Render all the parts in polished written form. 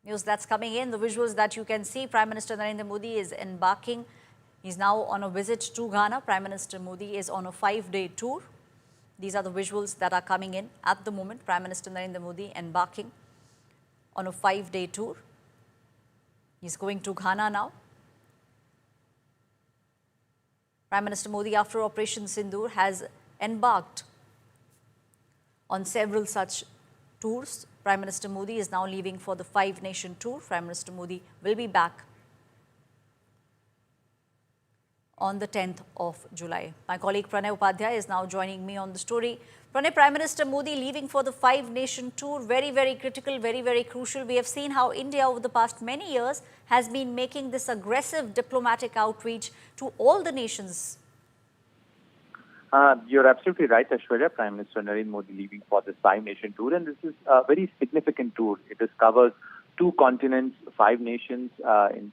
news that's coming in. The visuals that you can see, Prime Minister Narendra Modi is embarking. He's now on a visit to Ghana. Prime Minister Modi is on a 5-day tour. These are the visuals that are coming in at the moment. Prime Minister Narendra Modi embarking on a 5-day tour. He's going to Ghana now. Prime Minister Modi, after Operation Sindoor, has embarked on several such tours. Prime Minister Modi is now leaving for the 5-nation tour. Prime Minister Modi will be back on the 10th of July. My colleague Pranay Upadhyay is now joining me on the story. Pranay, Prime Minister Modi leaving for the 5-nation tour, very, very critical, very, very crucial. We have seen how India over the past many years has been making this aggressive diplomatic outreach to all the nations. You're absolutely right, Aishwarya. Prime Minister Narendra Modi leaving for this 5-nation tour, and this is a very significant tour. It covers 2 continents, 5 nations.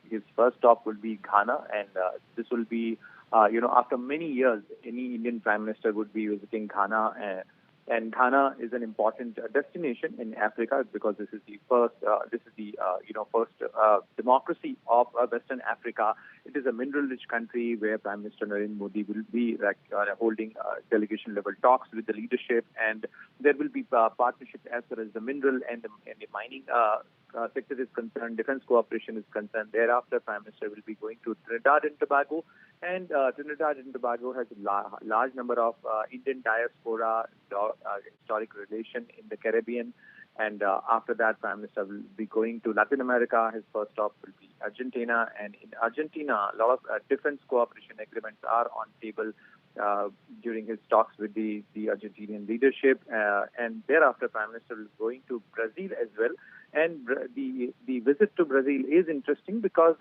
His first stop will be Ghana, and this will be, after many years, any Indian Prime Minister would be visiting Ghana. And Ghana is an important destination in Africa because this is the first, first democracy of Western Africa. It is a mineral-rich country where Prime Minister Narendra Modi will be holding delegation-level talks with the leadership, and there will be partnership as far as the mineral and the mining sector is concerned, defense cooperation is concerned. Thereafter, Prime Minister will be going to Trinidad and Tobago, and Trinidad and Tobago has a large number of Indian diaspora, historic relation in the Caribbean. And after that, Prime Minister will be going to Latin America. His first stop will be Argentina, and in Argentina, a lot of defense cooperation agreements are on table during his talks with the Argentinian leadership. And thereafter, Prime Minister will be going to Brazil as well. And the visit to Brazil is interesting because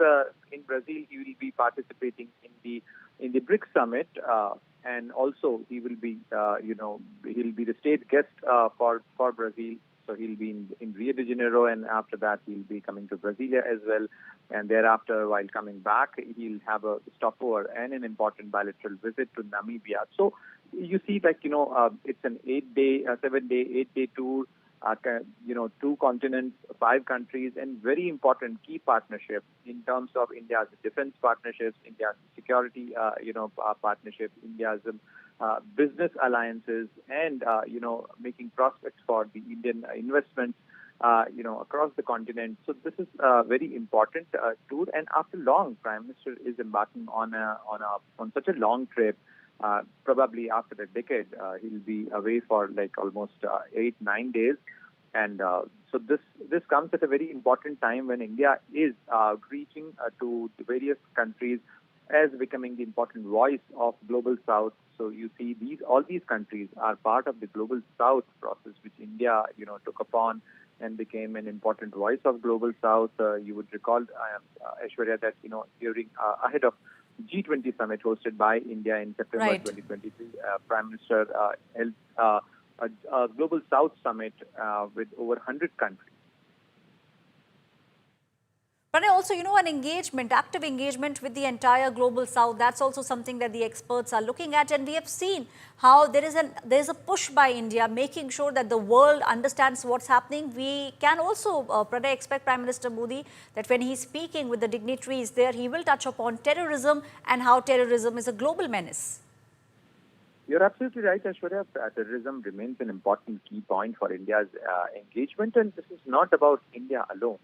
in Brazil he will be participating in the BRICS Summit, and also he will be he'll be the state guest for Brazil. So he'll be in Rio de Janeiro, and after that he'll be coming to Brasilia as well. And thereafter, while coming back, he'll have a stopover and an important bilateral visit to Namibia. So you see, it's an 7-day tour. 2 continents, 5 countries, and very important key partnerships in terms of India's defense partnerships, India's security, partnerships, India's business alliances, and making prospects for the Indian investments, across the continent. So this is a very important tour, and after long, Prime Minister is embarking on such a long trip. Probably after a decade, he'll be away for almost 8-9 days. And so this comes at a very important time when India is reaching to the various countries as becoming the important voice of Global South. So you see, all these countries are part of the Global South process, which India, took upon and became an important voice of Global South. You would recall, Aishwarya, that during ahead of G20 summit hosted by India in September 2023. Prime Minister held a Global South summit with over 100 countries. But also, an active engagement with the entire Global South, that's also something that the experts are looking at. And we have seen how there is a push by India, making sure that the world understands what's happening. We can also, Pranay, expect Prime Minister Modi that when he's speaking with the dignitaries there, he will touch upon terrorism and how terrorism is a global menace. You're absolutely right, Aishwarya. Terrorism remains an important key point for India's engagement, and this is not about India alone.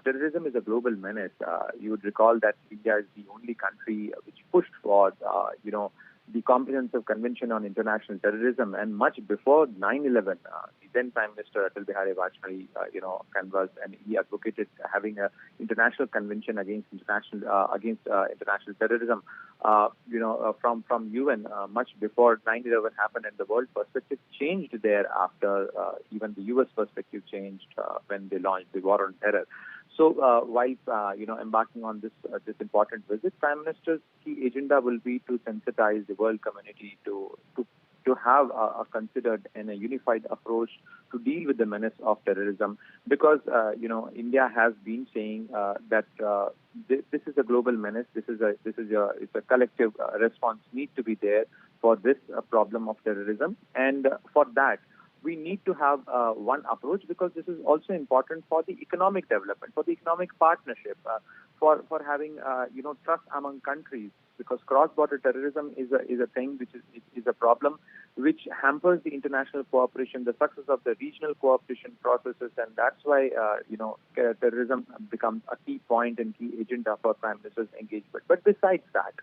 Terrorism is a global menace. You would recall that India is the only country which pushed for, the Comprehensive Convention on International Terrorism, and much before 9/11, the then Prime Minister Atal Bihari Vajpayee, canvassed and he advocated having an international convention against international terrorism. From UN much before 9/11 happened, and the world perspective changed thereafter. Even the US perspective changed when they launched the war on terror. So while embarking on this important visit, Prime Minister's key agenda will be to sensitize the world community to have a considered and a unified approach to deal with the menace of terrorism, because India has been saying that this is a global menace. It's a collective response need to be there for this problem of terrorism, and for that we need to have one approach, because this is also important for the economic development, for the economic partnership, for having trust among countries, because cross-border terrorism is a thing which is a problem which hampers the international cooperation, the success of the regional cooperation processes, and that's why terrorism becomes a key point and key agenda for Prime Minister's engagement. But besides that,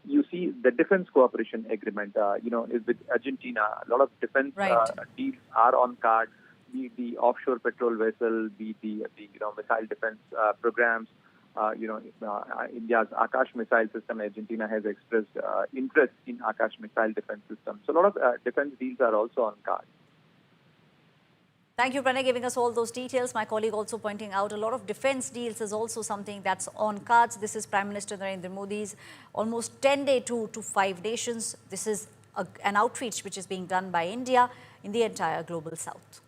you see the defense cooperation agreement, with Argentina. A lot of defense Right. deals are on card, be it the offshore petrol vessel, be it the missile defense programs. India's Akash missile system, Argentina has expressed interest in Akash missile defense system. So a lot of defense deals are also on card. Thank you, Pranay, giving us all those details. My colleague also pointing out a lot of defense deals is also something that's on cards. This is Prime Minister Narendra Modi's almost 10-day tour to 5 nations. This is an outreach which is being done by India in the entire global south.